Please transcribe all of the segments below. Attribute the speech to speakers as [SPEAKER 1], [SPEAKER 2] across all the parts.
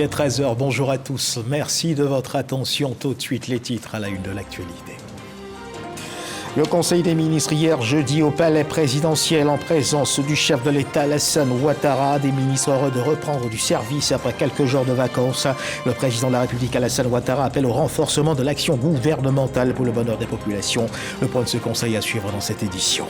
[SPEAKER 1] est 13h. Bonjour à tous. Merci de votre attention. Tout de suite, les titres à la une de l'actualité. Le Conseil des ministres hier jeudi au palais présidentiel en présence du chef de l'État Alassane Ouattara, des ministres heureux de reprendre du service après quelques jours de vacances. Le président de la République Alassane Ouattara appelle au renforcement de l'action gouvernementale pour le bonheur des populations. Le point de ce conseil à suivre dans cette édition.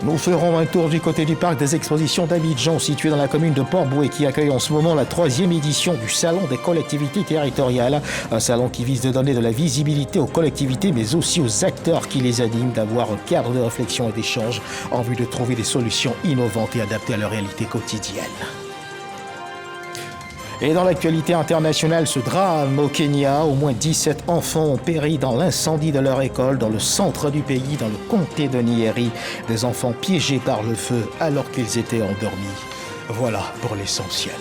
[SPEAKER 1] Nous ferons un tour du côté du parc des expositions d'Abidjan, situé dans la commune de Port-Bouët, qui accueille en ce moment la 3e édition du Salon des collectivités territoriales. Un salon qui vise à donner de la visibilité aux collectivités, mais aussi aux acteurs qui les animent, d'avoir un cadre de réflexion et d'échange en vue de trouver des solutions innovantes et adaptées à leur réalité quotidienne. Et dans l'actualité internationale, ce drame au Kenya, au moins 17 enfants ont péri dans l'incendie de leur école dans le centre du pays, dans le comté de Nyeri. Des enfants piégés par le feu alors qu'ils étaient endormis. Voilà pour l'essentiel.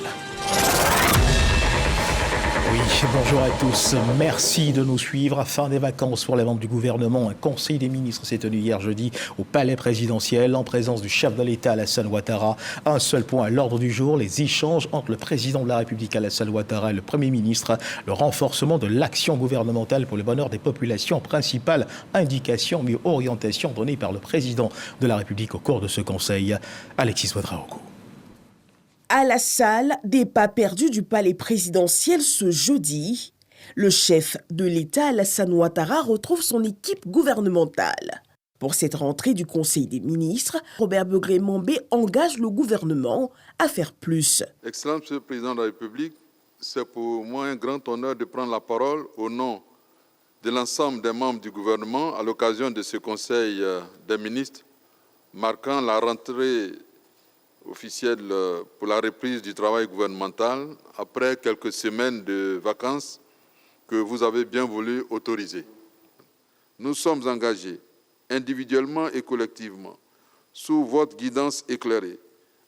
[SPEAKER 1] Oui, bonjour à tous. Merci de nous suivre. Fin des vacances pour les membres du gouvernement. Un conseil des ministres s'est tenu hier jeudi au palais présidentiel en présence du chef de l'État Alassane Ouattara. Un seul point à l'ordre du jour, les échanges entre le président de la République Alassane Ouattara et le Premier ministre, le renforcement de l'action gouvernementale pour le bonheur des populations, principale indication mais orientation donnée par le président de la République au cours de ce conseil. Alexis Ouadraogo.
[SPEAKER 2] À la salle des pas perdus du palais présidentiel ce jeudi, le chef de l'État Alassane Ouattara retrouve son équipe gouvernementale. Pour cette rentrée du Conseil des ministres, Robert Begré-Mambé engage le gouvernement à faire plus.
[SPEAKER 3] Excellent Monsieur le Président de la République, c'est pour moi un grand honneur de prendre la parole au nom de l'ensemble des membres du gouvernement à l'occasion de ce Conseil des ministres marquant la rentrée officielle pour la reprise du travail gouvernemental après quelques semaines de vacances que vous avez bien voulu autoriser. Nous sommes engagés individuellement et collectivement sous votre guidance éclairée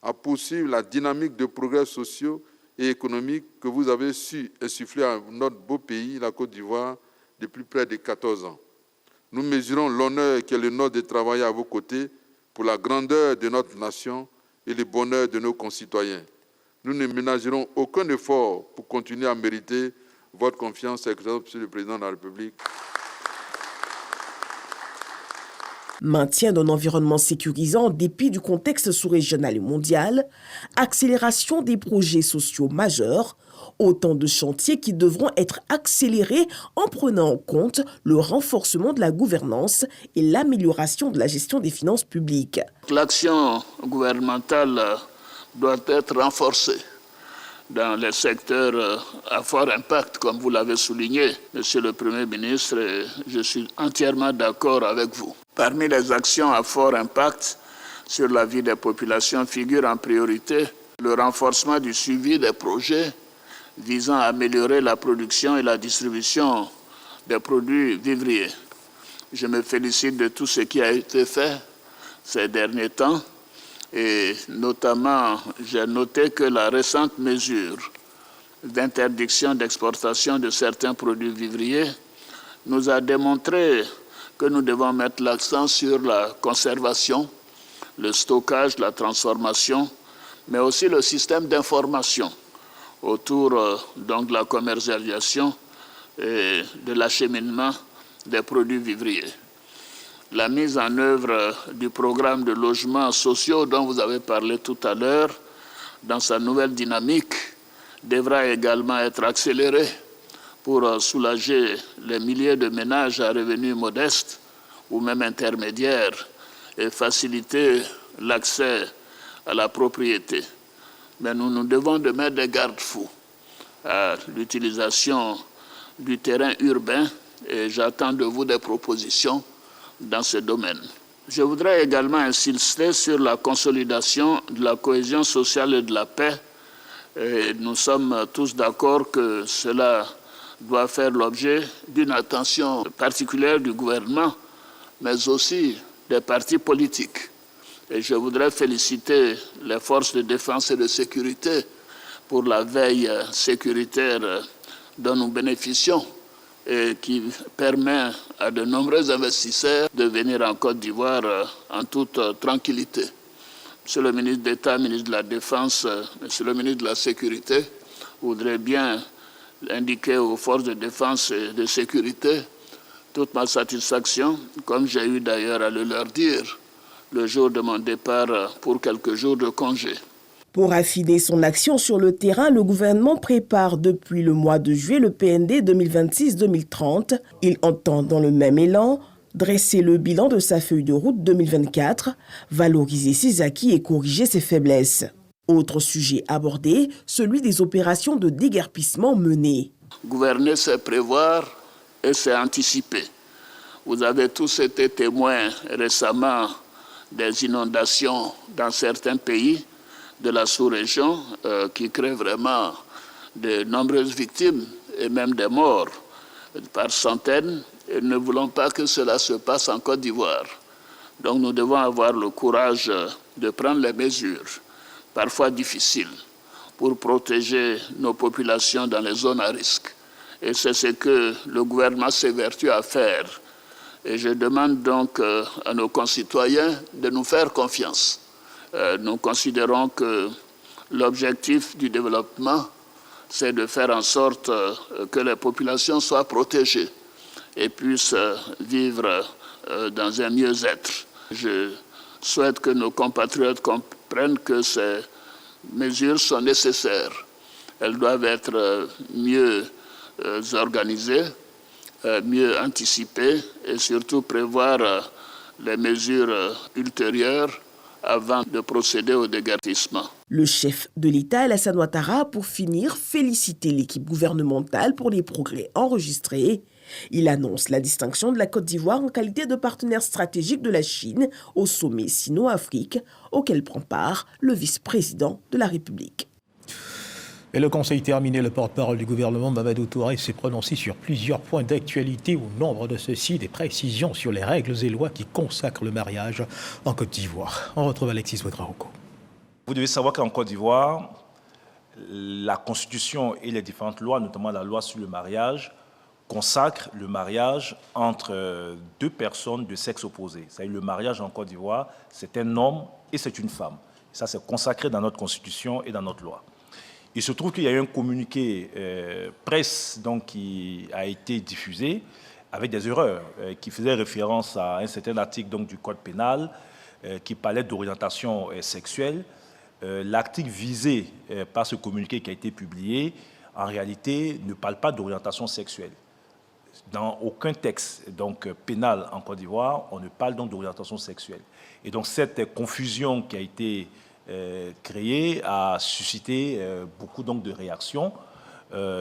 [SPEAKER 3] à poursuivre la dynamique de progrès sociaux et économiques que vous avez su insuffler à notre beau pays, la Côte d'Ivoire, depuis près de 14 ans. Nous mesurons l'honneur qu'est le nôtre de travailler à vos côtés pour la grandeur de notre nation et le bonheur de nos concitoyens. Nous ne ménagerons aucun effort pour continuer à mériter votre confiance, Excellent Monsieur le Président de la République.
[SPEAKER 2] Maintien d'un environnement sécurisant en dépit du contexte sous-régional et mondial, accélération des projets sociaux majeurs, autant de chantiers qui devront être accélérés en prenant en compte le renforcement de la gouvernance et l'amélioration de la gestion des finances publiques.
[SPEAKER 4] L'action gouvernementale doit être renforcée dans les secteurs à fort impact, comme vous l'avez souligné, Monsieur le Premier ministre, et je suis entièrement d'accord avec vous. Parmi les actions à fort impact sur la vie des populations figure en priorité le renforcement du suivi des projets visant à améliorer la production et la distribution des produits vivriers. Je me félicite de tout ce qui a été fait ces derniers temps et notamment j'ai noté que la récente mesure d'interdiction d'exportation de certains produits vivriers nous a démontré que nous devons mettre l'accent sur la conservation, le stockage, la transformation, mais aussi le système d'information autour donc de la commercialisation et de l'acheminement des produits vivriers. La mise en œuvre du programme de logements sociaux dont vous avez parlé tout à l'heure, dans sa nouvelle dynamique, devra également être accélérée pour soulager les milliers de ménages à revenus modestes ou même intermédiaires et faciliter l'accès à la propriété. Mais nous devons de mettre des garde-fous à l'utilisation du terrain urbain et j'attends de vous des propositions dans ce domaine. Je voudrais également insister sur la consolidation de la cohésion sociale et de la paix. Et nous sommes tous d'accord que cela doit faire l'objet d'une attention particulière du gouvernement, mais aussi des partis politiques. Et je voudrais féliciter les forces de défense et de sécurité pour la veille sécuritaire dont nous bénéficions et qui permet à de nombreux investisseurs de venir en Côte d'Ivoire en toute tranquillité. Monsieur le ministre d'État, ministre de la Défense, Monsieur le ministre de la Sécurité, voudrais bien indiquer aux forces de défense et de sécurité toute ma satisfaction, comme j'ai eu d'ailleurs à le leur dire le jour de mon départ pour quelques jours de congé.
[SPEAKER 2] Pour affiner son action sur le terrain, le gouvernement prépare depuis le mois de juillet le PND 2026-2030. Il entend dans le même élan dresser le bilan de sa feuille de route 2024, valoriser ses acquis et corriger ses faiblesses. Autre sujet abordé, celui des opérations de déguerpissement menées.
[SPEAKER 4] Gouverner, c'est prévoir et c'est anticiper. Vous avez tous été témoins récemment des inondations dans certains pays de la sous-région qui créent vraiment de nombreuses victimes et même des morts par centaines. Et ne voulons pas que cela se passe en Côte d'Ivoire. Donc nous devons avoir le courage de prendre les mesures, parfois difficiles, pour protéger nos populations dans les zones à risque. Et c'est ce que le gouvernement s'évertue à faire. Et je demande donc à nos concitoyens de nous faire confiance. Nous considérons que l'objectif du développement, c'est de faire en sorte que les populations soient protégées et puissent vivre dans un mieux-être. Je souhaite que nos compatriotes comprennent que ces mesures sont nécessaires. Elles doivent être mieux organisées, mieux anticipées et surtout prévoir les mesures ultérieures avant de procéder au déguerpissement.
[SPEAKER 2] Le chef de l'État, Alassane Ouattara, pour finir, féliciter l'équipe gouvernementale pour les progrès enregistrés. Il annonce la distinction de la Côte d'Ivoire en qualité de partenaire stratégique de la Chine au sommet Sino-Afrique, auquel prend part le vice-président de la République.
[SPEAKER 1] Et le Conseil terminé, le porte-parole du gouvernement, Mamadou Touré, s'est prononcé sur plusieurs points d'actualité. Au nombre de ceux-ci, des précisions sur les règles et lois qui consacrent le mariage en Côte d'Ivoire. On retrouve Alexis Ouedraogo.
[SPEAKER 5] Vous devez savoir qu'en Côte d'Ivoire, la Constitution et les différentes lois, notamment la loi sur le mariage, consacrent le mariage entre deux personnes de sexe opposé. C'est-à-dire le mariage en Côte d'Ivoire, c'est un homme et c'est une femme. Ça, c'est consacré dans notre Constitution et dans notre loi. Il se trouve qu'il y a eu un communiqué presse donc, qui a été diffusé avec des erreurs qui faisaient référence à un certain article donc, du Code pénal qui parlait d'orientation sexuelle. L'article visé par ce communiqué qui a été publié, en réalité, ne parle pas d'orientation sexuelle. Dans aucun texte donc, pénal en Côte d'Ivoire, on ne parle donc d'orientation sexuelle. Et donc cette confusion qui a été créée a suscité beaucoup donc, de réactions.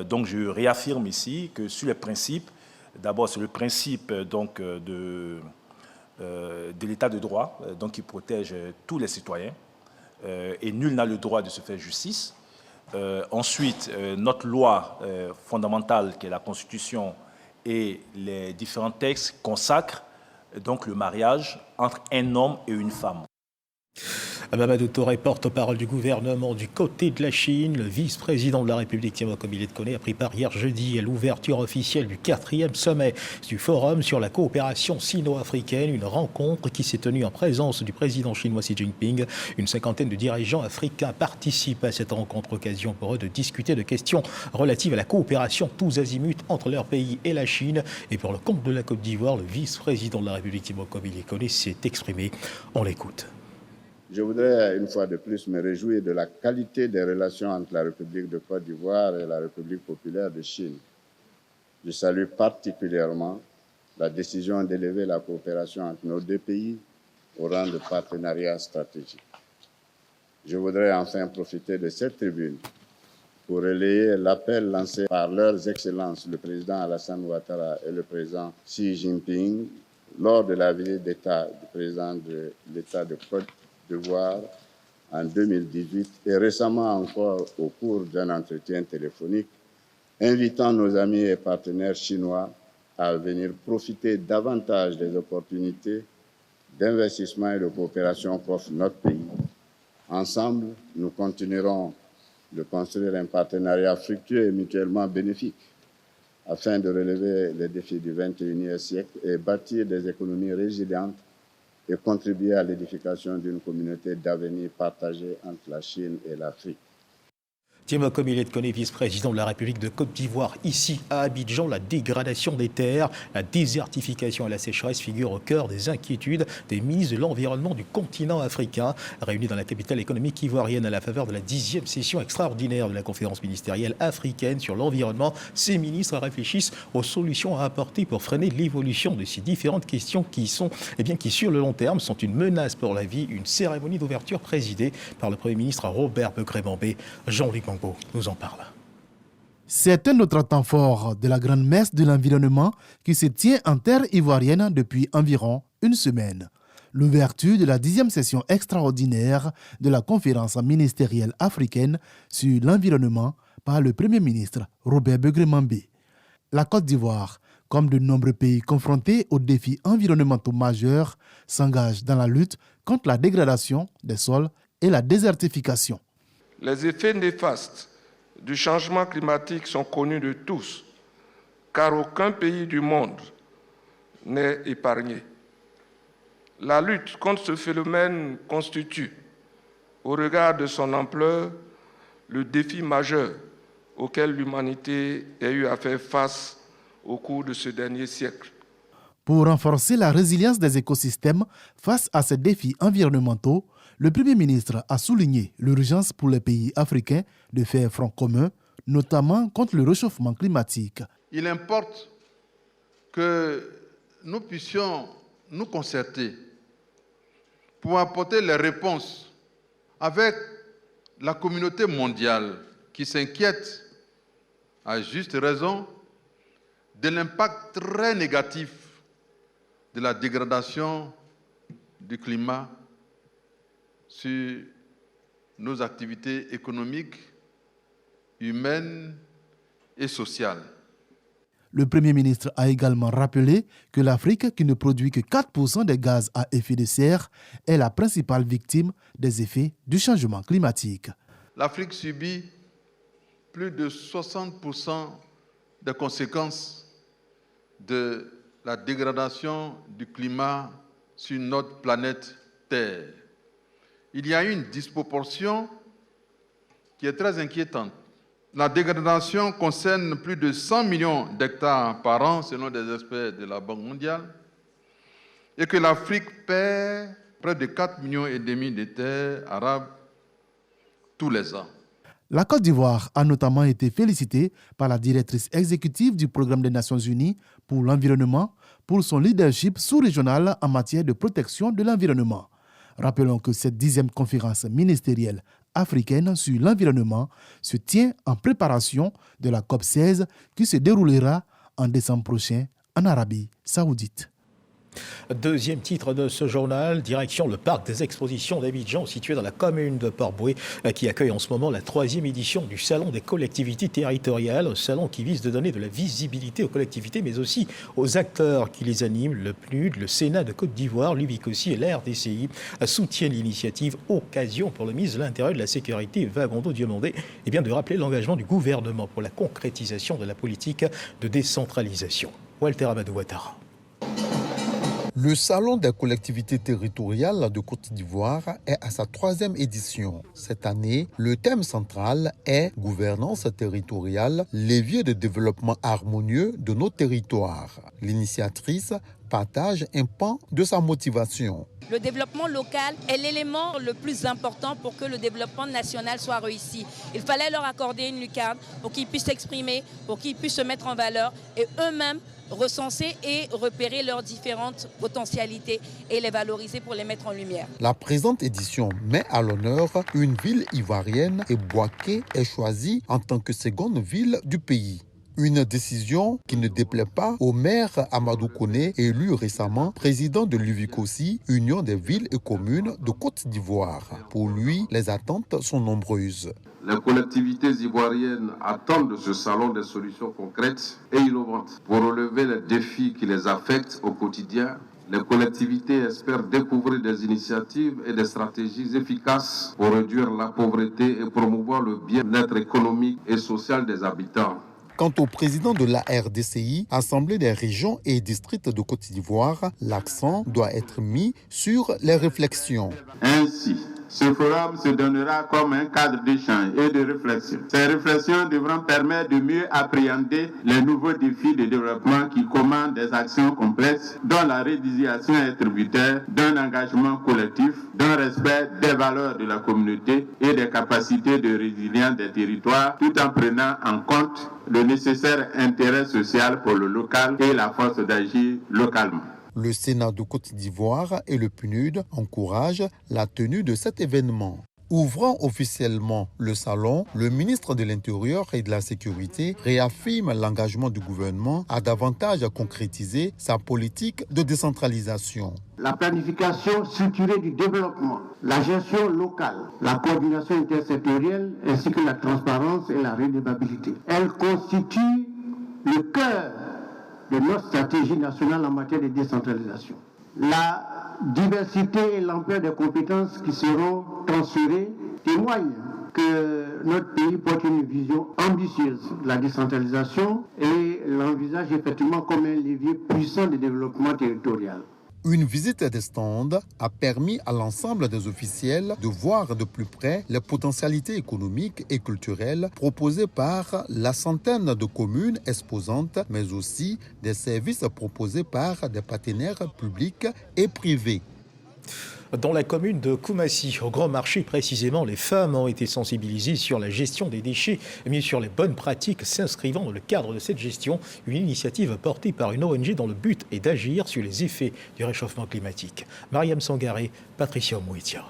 [SPEAKER 5] Donc je réaffirme ici que sur les principes, d'abord c'est le principe donc, de l'état de droit donc, qui protège tous les citoyens et nul n'a le droit de se faire justice. Ensuite, notre loi fondamentale qui est la Constitution et les différents textes consacrent donc le mariage entre un homme et une femme.
[SPEAKER 1] Mamadou Touré, porte-parole du gouvernement du côté de la Chine, le vice-président de la République, Thiemo Kobile Kone, a pris part hier jeudi à l'ouverture officielle du 4e sommet du Forum sur la coopération sino-africaine, une rencontre qui s'est tenue en présence du président chinois Xi Jinping. Une cinquantaine de dirigeants africains participent à cette rencontre, occasion pour eux de discuter de questions relatives à la coopération tous azimuts entre leur pays et la Chine. Et pour le compte de la Côte d'Ivoire, le vice-président de la République, Thiemo Kobile Kone, s'est exprimé. On l'écoute.
[SPEAKER 6] Je voudrais une fois de plus me réjouir de la qualité des relations entre la République de Côte d'Ivoire et la République populaire de Chine. Je salue particulièrement la décision d'élever la coopération entre nos deux pays au rang de partenariat stratégique. Je voudrais enfin profiter de cette tribune pour relayer l'appel lancé par leurs excellences, le président Alassane Ouattara et le président Xi Jinping, lors de la visite d'État du président de l'État de Côte d'Ivoire en 2018 et récemment encore au cours d'un entretien téléphonique, invitant nos amis et partenaires chinois à venir profiter davantage des opportunités d'investissement et de coopération qu'offre notre pays. Ensemble, nous continuerons de construire un partenariat fructueux et mutuellement bénéfique afin de relever les défis du XXIe siècle et bâtir des économies résilientes et contribuer à l'édification d'une communauté d'avenir partagée entre la Chine et l'Afrique.
[SPEAKER 1] Tiemoco Millet-Koné, vice-président de la République de Côte d'Ivoire, ici à Abidjan, la dégradation des terres, la désertification et la sécheresse figurent au cœur des inquiétudes des ministres de l'Environnement du continent africain. Réunis dans la capitale économique ivoirienne à la faveur de la 10e session extraordinaire de la conférence ministérielle africaine sur l'environnement, ces ministres réfléchissent aux solutions à apporter pour freiner l'évolution de ces différentes questions qui sur le long terme sont une menace pour la vie. Une cérémonie d'ouverture présidée par le Premier ministre Robert Begré-Mambé. Jean-Luc nous en parle.
[SPEAKER 7] C'est un autre temps fort de la grande messe de l'environnement qui se tient en terre ivoirienne depuis environ une semaine. L'ouverture de la 10e session extraordinaire de la conférence ministérielle africaine sur l'environnement par le Premier ministre Robert Begré-Mambé. La Côte d'Ivoire, comme de nombreux pays confrontés aux défis environnementaux majeurs, s'engage dans la lutte contre la dégradation des sols et la désertification.
[SPEAKER 8] Les effets néfastes du changement climatique sont connus de tous, car aucun pays du monde n'est épargné. La lutte contre ce phénomène constitue, au regard de son ampleur, le défi majeur auquel l'humanité a eu à faire face au cours de ce dernier siècle.
[SPEAKER 7] Pour renforcer la résilience des écosystèmes face à ces défis environnementaux, le Premier ministre a souligné l'urgence pour les pays africains de faire front commun, notamment contre le réchauffement climatique.
[SPEAKER 3] Il importe que nous puissions nous concerter pour apporter les réponses avec la communauté mondiale qui s'inquiète, à juste raison, de l'impact très négatif de la dégradation du climat sur nos activités économiques, humaines et sociales.
[SPEAKER 7] Le Premier ministre a également rappelé que l'Afrique, qui ne produit que 4% des gaz à effet de serre, est la principale victime des effets du changement climatique.
[SPEAKER 3] L'Afrique subit plus de 60% des conséquences de la dégradation du climat sur notre planète Terre. Il y a une disproportion qui est très inquiétante. La dégradation concerne plus de 100 millions d'hectares par an, selon des experts de la Banque mondiale, et que l'Afrique perd près de 4,5 millions de terres arables tous les ans.
[SPEAKER 7] La Côte d'Ivoire a notamment été félicitée par la directrice exécutive du Programme des Nations Unies pour l'environnement pour son leadership sous-régional en matière de protection de l'environnement. Rappelons que cette 10e conférence ministérielle africaine sur l'environnement se tient en préparation de la COP16 qui se déroulera en décembre prochain en Arabie Saoudite.
[SPEAKER 1] Deuxième titre de ce journal, direction le parc des expositions d'Abidjan, situé dans la commune de Port-Boué, qui accueille en ce moment la 3e édition du Salon des collectivités territoriales, un salon qui vise de donner de la visibilité aux collectivités, mais aussi aux acteurs qui les animent. Le PNUD, le Sénat de Côte d'Ivoire, l'UVIC et la RDCI soutiennent l'initiative. Occasion pour le ministre de l'Intérieur et de la Sécurité, Vagondo Diomandé, de rappeler l'engagement du gouvernement pour la concrétisation de la politique de décentralisation. Walter Amadou Ouattara.
[SPEAKER 9] Le Salon des collectivités territoriales de Côte d'Ivoire est à sa 3e édition. Cette année, le thème central est « Gouvernance territoriale, levier de développement harmonieux de nos territoires ». L'initiatrice partage un pan de sa motivation.
[SPEAKER 10] Le développement local est l'élément le plus important pour que le développement national soit réussi. Il fallait leur accorder une lucarne pour qu'ils puissent s'exprimer, pour qu'ils puissent se mettre en valeur et eux-mêmes recenser et repérer leurs différentes potentialités et les valoriser pour les mettre en lumière.
[SPEAKER 9] La présente édition met à l'honneur une ville ivoirienne et Bouaké est choisie en tant que seconde ville du pays. Une décision qui ne déplaît pas au maire Amadou Koné, élu récemment président de l'UVIC, Union des villes et communes de Côte d'Ivoire. Pour lui, les attentes sont nombreuses.
[SPEAKER 11] Les collectivités ivoiriennes attendent de ce salon des solutions concrètes et innovantes pour relever les défis qui les affectent au quotidien. Les collectivités espèrent découvrir des initiatives et des stratégies efficaces pour réduire la pauvreté et promouvoir le bien-être économique et social des habitants.
[SPEAKER 9] Quant au président de la RDCI, Assemblée des régions et districts de Côte d'Ivoire, l'accent doit être mis sur les réflexions.
[SPEAKER 11] Ainsi,
[SPEAKER 12] Ce forum se donnera comme un cadre d'échange et de réflexion. Ces réflexions devront permettre de mieux appréhender les nouveaux défis de développement qui commandent des actions complexes dont la résiliation est tributaire d'un engagement collectif, d'un respect des valeurs de la communauté et des capacités de résilience des territoires, tout en prenant en compte le nécessaire intérêt social pour le local et la force d'agir localement.
[SPEAKER 9] Le Sénat de Côte d'Ivoire et le PNUD encouragent la tenue de cet événement. Ouvrant officiellement le salon, le ministre de l'Intérieur et de la Sécurité réaffirme l'engagement du gouvernement à davantage concrétiser sa politique de décentralisation.
[SPEAKER 13] La planification structurée du développement, la gestion locale, la coordination intersectorielle ainsi que la transparence et la redevabilité. Elle constitue le cœur de notre stratégie nationale en matière de décentralisation. La diversité et l'ampleur des compétences qui seront transférées témoignent que notre pays porte une vision ambitieuse de la décentralisation et l'envisage effectivement comme un levier puissant de développement territorial.
[SPEAKER 9] Une visite des stands a permis à l'ensemble des officiels de voir de plus près les potentialités économiques et culturelles proposées par la centaine de communes exposantes, mais aussi des services proposés par des partenaires publics et privés.
[SPEAKER 1] Dans la commune de Koumassi, au Grand Marché précisément, les femmes ont été sensibilisées sur la gestion des déchets, mais sur les bonnes pratiques s'inscrivant dans le cadre de cette gestion, une initiative portée par une ONG dont le but est d'agir sur les effets du réchauffement climatique. Mariam Sangaré, Patricia Mouetia.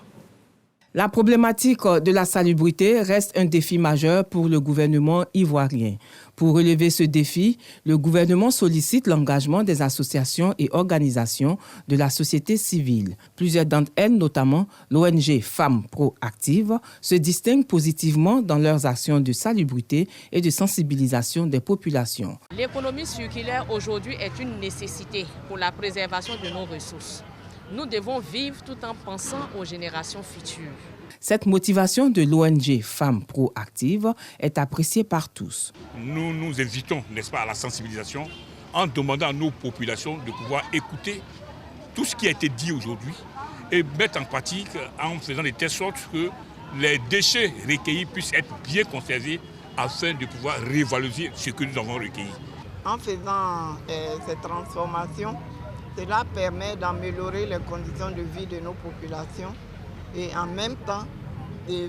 [SPEAKER 14] La problématique de la salubrité reste un défi majeur pour le gouvernement ivoirien. Pour relever ce défi, le gouvernement sollicite l'engagement des associations et organisations de la société civile. Plusieurs d'entre elles, notamment l'ONG Femmes Proactives, se distinguent positivement dans leurs actions de salubrité et de sensibilisation des populations.
[SPEAKER 15] L'économie circulaire aujourd'hui est une nécessité pour la préservation de nos ressources. Nous devons vivre tout en pensant aux générations futures.
[SPEAKER 14] Cette motivation de l'ONG Femmes Proactives est appréciée par tous.
[SPEAKER 16] Nous nous invitons, n'est-ce pas, à la sensibilisation en demandant à nos populations de pouvoir écouter tout ce qui a été dit aujourd'hui et mettre en pratique en faisant de telle sorte que les déchets recueillis puissent être bien conservés afin de pouvoir révaloriser ce que nous avons recueilli.
[SPEAKER 17] En faisant ces transformations, cela permet d'améliorer les conditions de vie de nos populations et en même temps de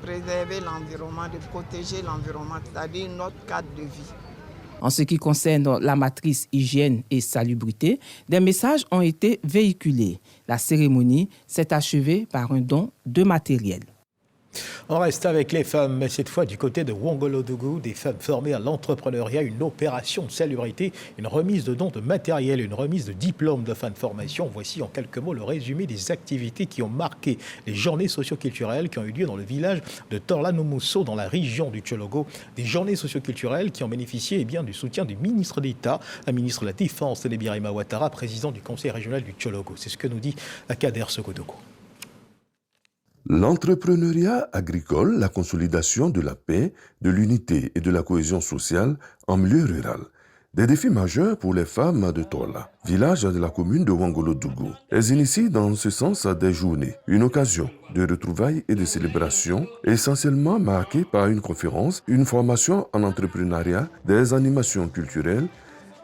[SPEAKER 17] préserver l'environnement, de protéger l'environnement, c'est-à-dire notre cadre de vie.
[SPEAKER 14] En ce qui concerne la matrice hygiène et salubrité, des messages ont été véhiculés. La cérémonie s'est achevée par un don de matériel.
[SPEAKER 1] On reste avec les femmes, mais cette fois du côté de Ouangolodougou, des femmes formées à l'entrepreneuriat, une opération de salubrité, une remise de dons de matériel, une remise de diplômes de fin de formation. Voici en quelques mots le résumé des activités qui ont marqué les journées socioculturelles qui ont eu lieu dans le village de Torlanoumousseau, dans la région du Tchologo. Des journées socioculturelles qui ont bénéficié du soutien du ministre d'État, la ministre de la Défense, Birima Ouattara, président du conseil régional du Tchologo. C'est ce que nous dit Kader Sokodoko.
[SPEAKER 18] L'entrepreneuriat agricole, la consolidation de la paix, de l'unité et de la cohésion sociale en milieu rural. Des défis majeurs pour les femmes de Torla, village de la commune de Ouangolodougou. Elles initient dans ce sens des journées, une occasion de retrouvailles et de célébration, essentiellement marquée par une conférence, une formation en entrepreneuriat, des animations culturelles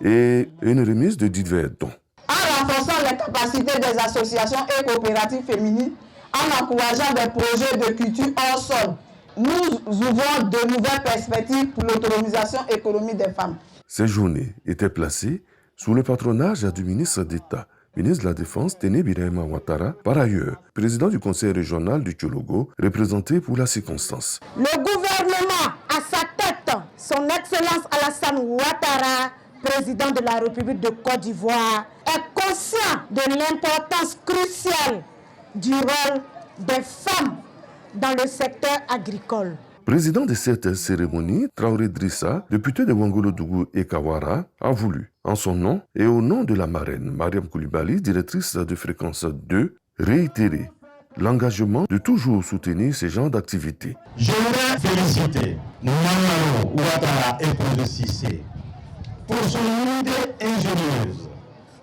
[SPEAKER 18] et une remise de divers dons.
[SPEAKER 19] En renforçant les capacités des associations et coopératives féminines, en encourageant des projets de culture hors sol, nous ouvrons de nouvelles perspectives pour l'autonomisation économique des femmes.
[SPEAKER 18] Ces journées étaient placées sous le patronage du ministre d'État, ministre de la Défense, Birima Ouattara, par ailleurs, président du conseil régional du Tchologo, représenté pour la circonstance.
[SPEAKER 19] Le gouvernement, à sa tête, son Excellence Alassane Ouattara, président de la République de Côte d'Ivoire, est conscient de l'importance cruciale du rôle des femmes dans le secteur agricole.
[SPEAKER 18] Président de cette cérémonie, Traoré Drissa, député de Ouangolodougou et Kawara, a voulu, en son nom et au nom de la marraine Mariam Koulibaly, directrice de Fréquence 2, réitérer l'engagement de toujours soutenir ces genres d'activités.
[SPEAKER 20] Je voudrais féliciter Mamadou Ouattara et Projet Cissé pour son idée ingénieuse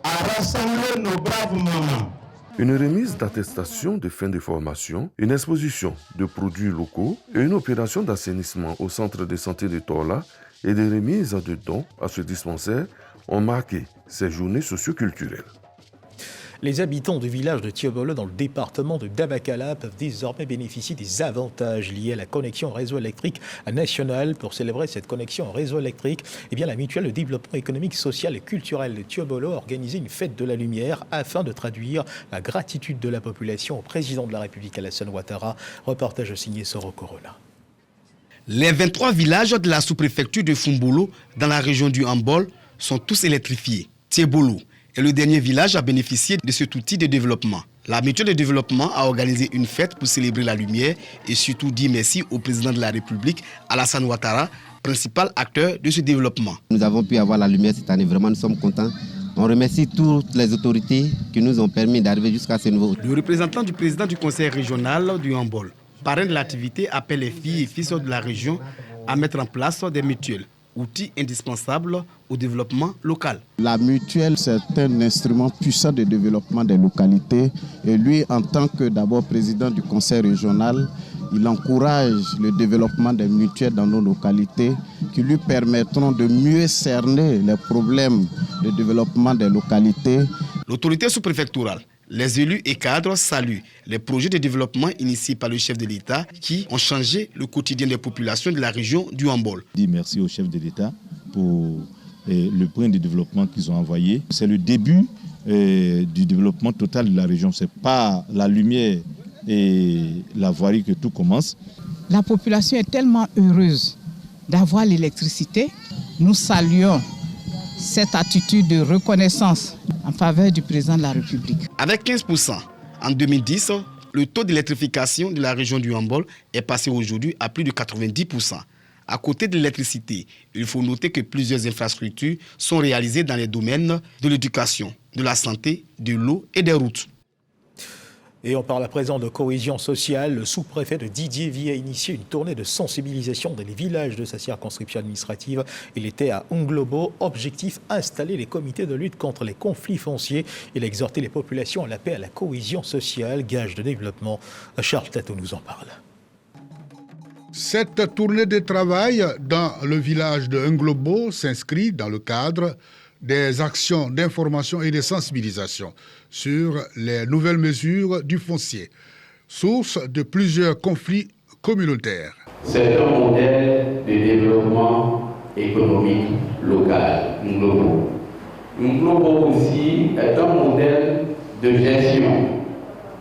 [SPEAKER 20] à rassembler nos braves mamans
[SPEAKER 18] Une remise d'attestation de fin de formation, une exposition de produits locaux et une opération d'assainissement au centre de santé de Torla et des remises de dons à ce dispensaire ont marqué ces journées socioculturelles.
[SPEAKER 1] Les habitants du village de Tiobolo dans le département de Dabakala peuvent désormais bénéficier des avantages liés à la connexion au réseau électrique national. Pour célébrer cette connexion au réseau électrique, la mutuelle de développement économique, social et culturel de Tiobolo a organisé une fête de la lumière afin de traduire la gratitude de la population au président de la République Alassane Ouattara. Reportage signé Soro Corona.
[SPEAKER 21] Les 23 villages de la sous-préfecture de Fumbolo, dans la région du Hambol, sont tous électrifiés. Tiobolo est le dernier village à bénéficier de cet outil de développement. La mutuelle de développement a organisé une fête pour célébrer la lumière et surtout dire merci au président de la République, Alassane Ouattara, principal acteur de ce développement.
[SPEAKER 22] Nous avons pu avoir la lumière cette année, vraiment nous sommes contents. On remercie toutes les autorités qui nous ont permis d'arriver jusqu'à ce niveau.
[SPEAKER 21] Le représentant du président du conseil régional du Hambol, parrain de l'activité, appelle les filles et fils de la région à mettre en place des mutuelles, outil indispensable au développement local.
[SPEAKER 23] La mutuelle, c'est un instrument puissant de développement des localités. Et lui, en tant que d'abord président du conseil régional, il encourage le développement des mutuelles dans nos localités qui lui permettront de mieux cerner les problèmes de développement des localités.
[SPEAKER 21] L'autorité sous-préfectorale, les élus et cadres saluent les projets de développement initiés par le chef de l'État qui ont changé le quotidien des populations de la région du Hambol.
[SPEAKER 24] Je dis merci au chef de l'État pour le point de développement qu'ils ont envoyé. C'est le début du développement total de la région. Ce n'est pas la lumière et la voirie que tout commence.
[SPEAKER 25] La population est tellement heureuse d'avoir l'électricité. Nous saluons cette attitude de reconnaissance en faveur du président de la République.
[SPEAKER 21] Avec 15%, en 2010, le taux d'électrification de la région du Hambol est passé aujourd'hui à plus de 90%. À côté de l'électricité, il faut noter que plusieurs infrastructures sont réalisées dans les domaines de l'éducation, de la santé, de l'eau et des routes.
[SPEAKER 1] Et on parle à présent de cohésion sociale. Le sous-préfet de Didiéville a initié une tournée de sensibilisation dans les villages de sa circonscription administrative. Il était à Onglobo. Objectif, installer les comités de lutte contre les conflits fonciers. Il a exhorté les populations à la paix, à la cohésion sociale, gage de développement. Charles Tato nous en parle.
[SPEAKER 26] Cette tournée de travail dans le village de Onglobo s'inscrit dans le cadre des actions d'information et de sensibilisation sur les nouvelles mesures du foncier, source de plusieurs conflits communautaires.
[SPEAKER 27] C'est un modèle de développement économique local, Nglobo. Nglobo aussi est un modèle de gestion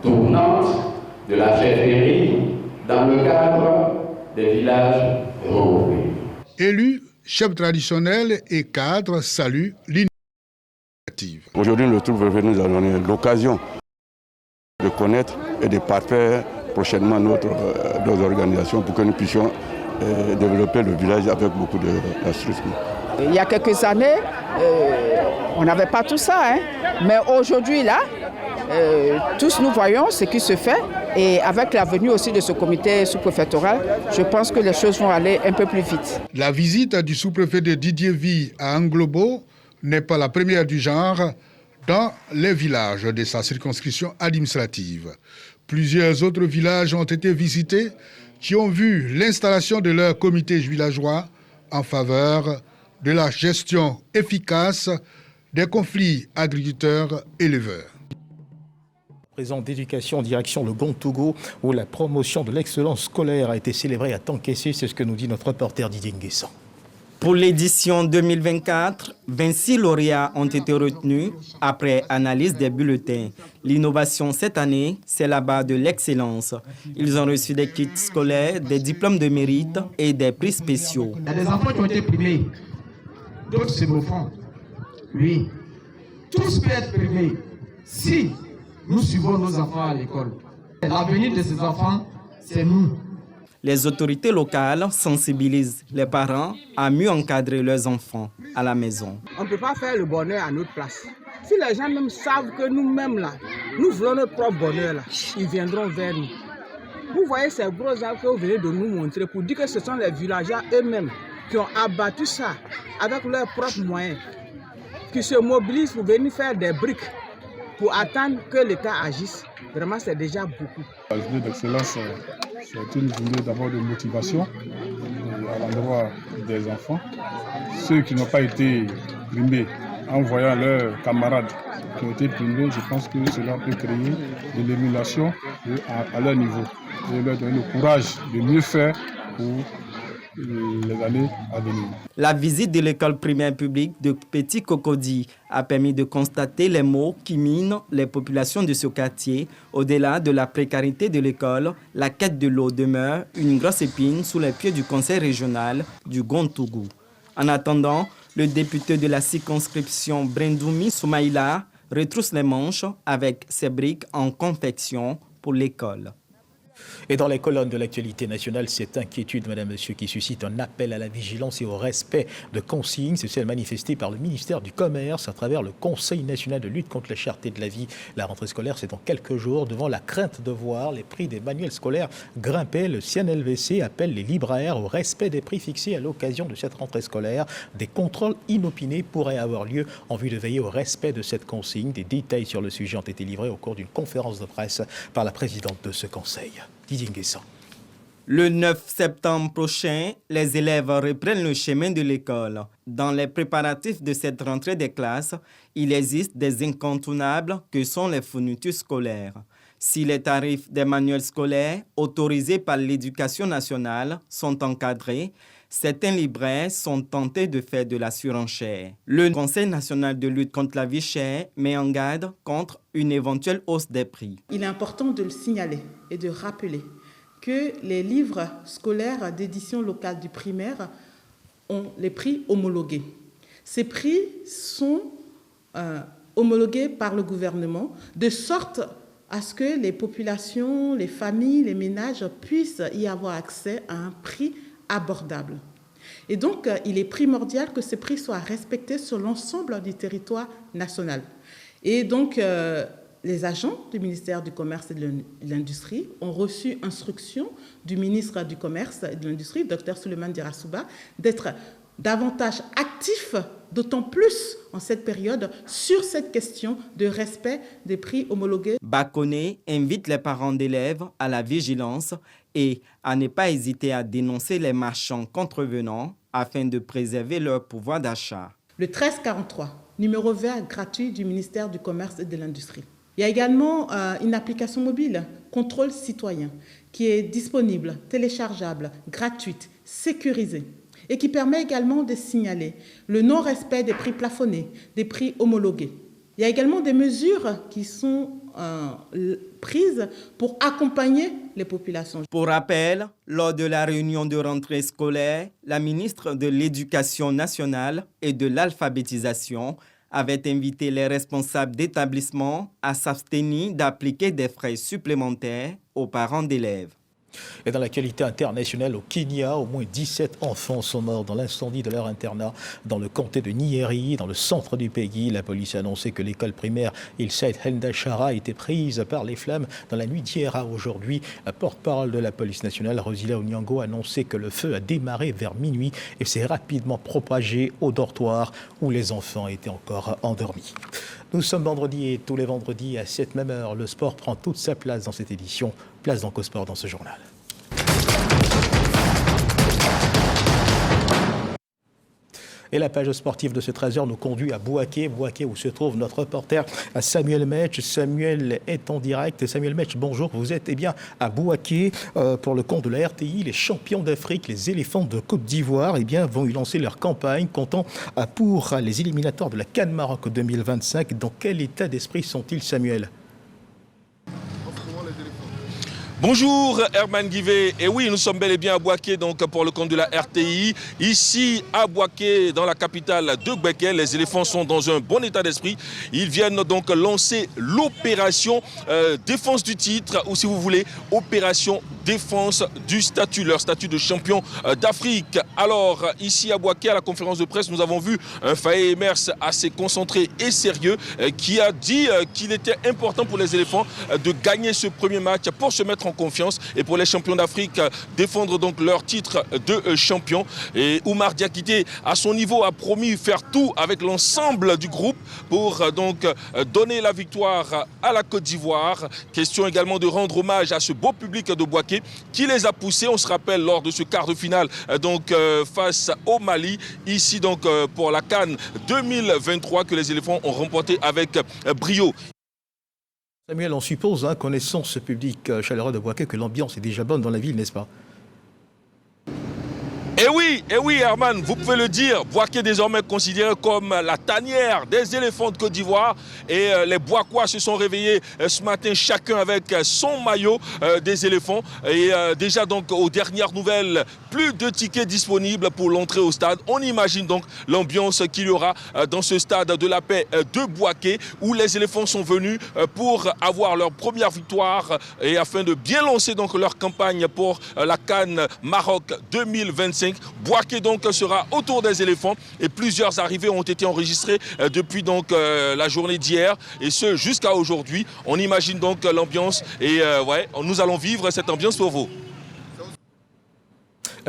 [SPEAKER 27] tournante de la chefferie dans le cadre des villages regroupés.
[SPEAKER 26] Élus, chefs traditionnels et cadres saluent l'initiative.
[SPEAKER 28] Aujourd'hui, le sous-préfet nous a donné l'occasion de connaître et de parfaire prochainement nos organisations pour que nous puissions développer le village avec beaucoup d'instructions.
[SPEAKER 29] Il y a quelques années, on n'avait pas tout ça, mais aujourd'hui, là, tous nous voyons ce qui se fait. Et avec la venue aussi de ce comité sous-préfectoral, je pense que les choses vont aller un peu plus vite.
[SPEAKER 26] La visite du sous-préfet de Didiéville à Onglobo n'est pas la première du genre dans les villages de sa circonscription administrative. Plusieurs autres villages ont été visités qui ont vu l'installation de leur comité villageois en faveur de la gestion efficace des conflits agriculteurs-éleveurs.
[SPEAKER 1] Présent d'éducation, direction le Gontogo, où la promotion de l'excellence scolaire a été célébrée à Tankessé. C'est ce que nous dit notre reporter Didier Nguessan.
[SPEAKER 30] Pour l'édition 2024, 26 lauréats ont été retenus après analyse des bulletins. L'innovation cette année, c'est la barre de l'excellence. Ils ont reçu des kits scolaires, des diplômes de mérite et des prix spéciaux.
[SPEAKER 31] Il y a des enfants qui ont été primés, d'autres se me font. Oui, tous peuvent être primés si nous suivons nos enfants à l'école. L'avenir de ces enfants, c'est nous.
[SPEAKER 30] Les autorités locales sensibilisent les parents à mieux encadrer leurs enfants à la maison.
[SPEAKER 31] On ne peut pas faire le bonheur à notre place. Si les gens même savent que nous-mêmes, là, nous voulons notre propre bonheur, là, ils viendront vers nous. Vous voyez ces gros arbres que vous venez de nous montrer pour dire que ce sont les villageois eux-mêmes qui ont abattu ça avec leurs propres moyens, qui se mobilisent pour venir faire des briques pour attendre que l'État agisse, vraiment c'est déjà beaucoup.
[SPEAKER 2] La journée d'excellence, c'est une journée d'abord de motivation à l'endroit des enfants. Ceux qui n'ont pas été primés, en voyant leurs camarades qui ont été primés, je pense que cela peut créer de l'émulation à leur niveau et leur donner le courage de mieux faire pour les années à venir.
[SPEAKER 30] La visite de l'école primaire publique de Petit Cocody a permis de constater les maux qui minent les populations de ce quartier. Au-delà de la précarité de l'école, la quête de l'eau demeure une grosse épine sous les pieds du conseil régional du Gontougou. En attendant, le député de la circonscription Brendoumi Soumaïla retrousse les manches avec ses briques en confection pour l'école.
[SPEAKER 1] Et dans les colonnes de l'actualité nationale, cette inquiétude, madame, monsieur, qui suscite un appel à la vigilance et au respect de consignes, c'est celle manifestée par le ministère du Commerce à travers le Conseil national de lutte contre la cherté de la vie. La rentrée scolaire, c'est dans quelques jours. Devant la crainte de voir les prix des manuels scolaires grimper, le CNLVC appelle les libraires au respect des prix fixés à l'occasion de cette rentrée scolaire. Des contrôles inopinés pourraient avoir lieu en vue de veiller au respect de cette consigne. Des détails sur le sujet ont été livrés au cours d'une conférence de presse par la présidente de ce conseil.
[SPEAKER 30] Le 9 septembre prochain, les élèves reprennent le chemin de l'école. Dans les préparatifs de cette rentrée des classes, il existe des incontournables que sont les fournitures scolaires. Si les tarifs des manuels scolaires autorisés par l'Éducation nationale sont encadrés, certains libraires sont tentés de faire de la surenchère. Le Conseil national de lutte contre la vie chère met en garde contre une éventuelle hausse des prix.
[SPEAKER 3] Il est important de le signaler et de rappeler que les livres scolaires d'édition locale du primaire ont les prix homologués. Ces prix sont homologués par le gouvernement de sorte à ce que les populations, les familles, les ménages puissent y avoir accès à un prix abordable. Et donc, il est primordial que ces prix soient respectés sur l'ensemble du territoire national. Et donc, les agents du ministère du Commerce et de l'Industrie ont reçu instruction du ministre du Commerce et de l'Industrie, Dr Souleymane Dirassouba, d'être davantage actifs, d'autant plus en cette période, sur cette question de respect des prix homologués.
[SPEAKER 30] Bakoné invite les parents d'élèves à la vigilance et à ne pas hésiter à dénoncer les marchands contrevenants afin de préserver leur pouvoir d'achat.
[SPEAKER 3] Le 1343, numéro vert gratuit du ministère du Commerce et de l'Industrie. Il y a également une application mobile, Contrôle citoyen, qui est disponible, téléchargeable, gratuite, sécurisée et qui permet également de signaler le non-respect des prix plafonnés, des prix homologués. Il y a également des mesures qui sont prises pour accompagner les populations.
[SPEAKER 30] Pour rappel, lors de la réunion de rentrée scolaire, la ministre de l'Éducation nationale et de l'alphabétisation avait invité les responsables d'établissements à s'abstenir d'appliquer des frais supplémentaires aux parents d'élèves.
[SPEAKER 1] Et dans l'actualité internationale, au Kenya, au moins 17 enfants sont morts dans l'incendie de leur internat dans le comté de Nyeri, dans le centre du pays. La police a annoncé que l'école primaire Hillside Hendashara a été prise par les flammes dans la nuit d'hier à aujourd'hui. La porte-parole de la police nationale, Rosila Onyango, a annoncé que le feu a démarré vers minuit et s'est rapidement propagé au dortoir où les enfants étaient encore endormis. Nous sommes vendredi et tous les vendredis à cette même heure, le sport prend toute sa place dans cette édition. Place donc au sport dans ce journal. Et la page sportive de ce 13h nous conduit à Bouaké. Bouaké où se trouve notre reporter Samuel Metch. Samuel est en direct. Samuel Metch, bonjour. Vous êtes à Bouaké pour le compte de la RTI. Les champions d'Afrique, les éléphants de Côte d'Ivoire, vont y lancer leur campagne comptant pour les éliminatoires de la CAN Maroc 2025. Dans quel état d'esprit sont-ils, Samuel ?
[SPEAKER 4] Bonjour Herman Guivet, et oui nous sommes bel et bien à Bouaké donc pour le compte de la RTI. Ici à Bouaké dans la capitale de Bouaké, les éléphants sont dans un bon état d'esprit. Ils viennent donc lancer l'opération défense du titre ou si vous voulez opération défense du statut, leur statut de champion d'Afrique. Alors, ici à Bouaké, à la conférence de presse, nous avons vu un Faye Emers assez concentré et sérieux qui a dit qu'il était important pour les éléphants de gagner ce premier match pour se mettre en confiance et pour les champions d'Afrique défendre donc leur titre de champion. Et Oumar Diakité, à son niveau, a promis faire tout avec l'ensemble du groupe pour donc donner la victoire à la Côte d'Ivoire. Question également de rendre hommage à ce beau public de Bouaké qui les a poussés. On se rappelle lors de ce quart de finale donc face au Mali, ici donc pour la CAN 2023 que les éléphants ont remporté avec brio.
[SPEAKER 1] Samuel, on suppose, connaissant ce public chaleureux de Bouaké, que l'ambiance est déjà bonne dans la ville, n'est-ce pas?
[SPEAKER 4] Et oui, Herman, vous pouvez le dire, Bouaké est désormais considéré comme la tanière des éléphants de Côte d'Ivoire. Et les Bouakois se sont réveillés ce matin, chacun avec son maillot des éléphants. Et déjà donc aux dernières nouvelles, plus de tickets disponibles pour l'entrée au stade. On imagine donc l'ambiance qu'il y aura dans ce stade de la paix de Bouaké, où les éléphants sont venus pour avoir leur première victoire et afin de bien lancer donc leur campagne pour la CAN Maroc 2025. Bouaké donc sera autour des éléphants et plusieurs arrivées ont été enregistrées depuis donc la journée d'hier et ce jusqu'à aujourd'hui. On imagine donc l'ambiance et nous allons vivre cette ambiance pour vous.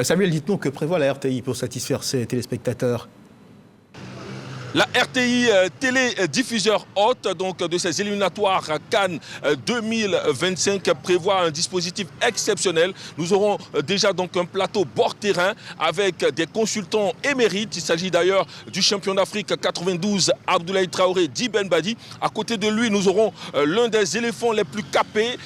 [SPEAKER 1] Samuel, dites-nous que prévoit la RTI pour satisfaire ses téléspectateurs.
[SPEAKER 4] La RTI télédiffuseur hôte donc de ces éliminatoires CAN 2025 prévoit un dispositif exceptionnel. Nous aurons déjà donc un plateau bord terrain avec des consultants émérites. Il s'agit d'ailleurs du champion d'Afrique 92 Abdoulaye Traoré, dit Ben Badi. À côté de lui, nous aurons l'un des éléphants les plus capés,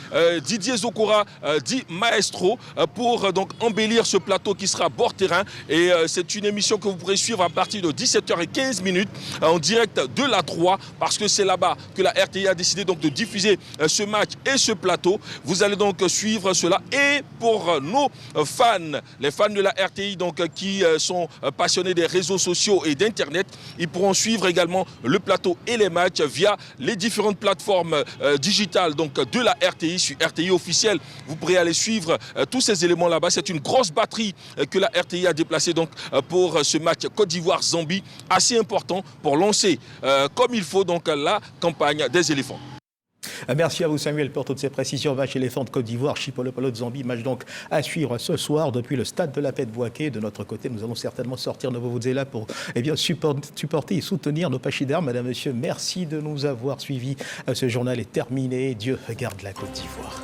[SPEAKER 4] Didier Zokora, dit Maestro, pour donc embellir ce plateau qui sera bord terrain. Et c'est une émission que vous pourrez suivre à partir de 17h15 en direct de la 3 parce que c'est là-bas que la RTI a décidé donc de diffuser ce match et ce plateau. Vous allez donc suivre cela et pour nos fans, les fans de la RTI donc qui sont passionnés des réseaux sociaux et d'internet, ils pourront suivre également le plateau et les matchs via les différentes plateformes digitales donc de la RTI sur RTI officiel. Vous pourrez aller suivre tous ces éléments là-bas. C'est une grosse batterie que la RTI a déplacée donc pour ce match Côte d'Ivoire-Zambie assez important pour lancer comme il faut donc la campagne des éléphants.
[SPEAKER 1] Merci à vous Samuel pour toutes ces précisions. Match éléphant de Côte d'Ivoire, Chipolopolo de Zambie, match donc à suivre ce soir depuis le stade de la paix de Bouaké. De notre côté, nous allons certainement sortir nos Vuvuzela pour supporter et soutenir nos pachydermes. Madame, Monsieur, merci de nous avoir suivis. Ce journal est terminé. Dieu garde la Côte d'Ivoire.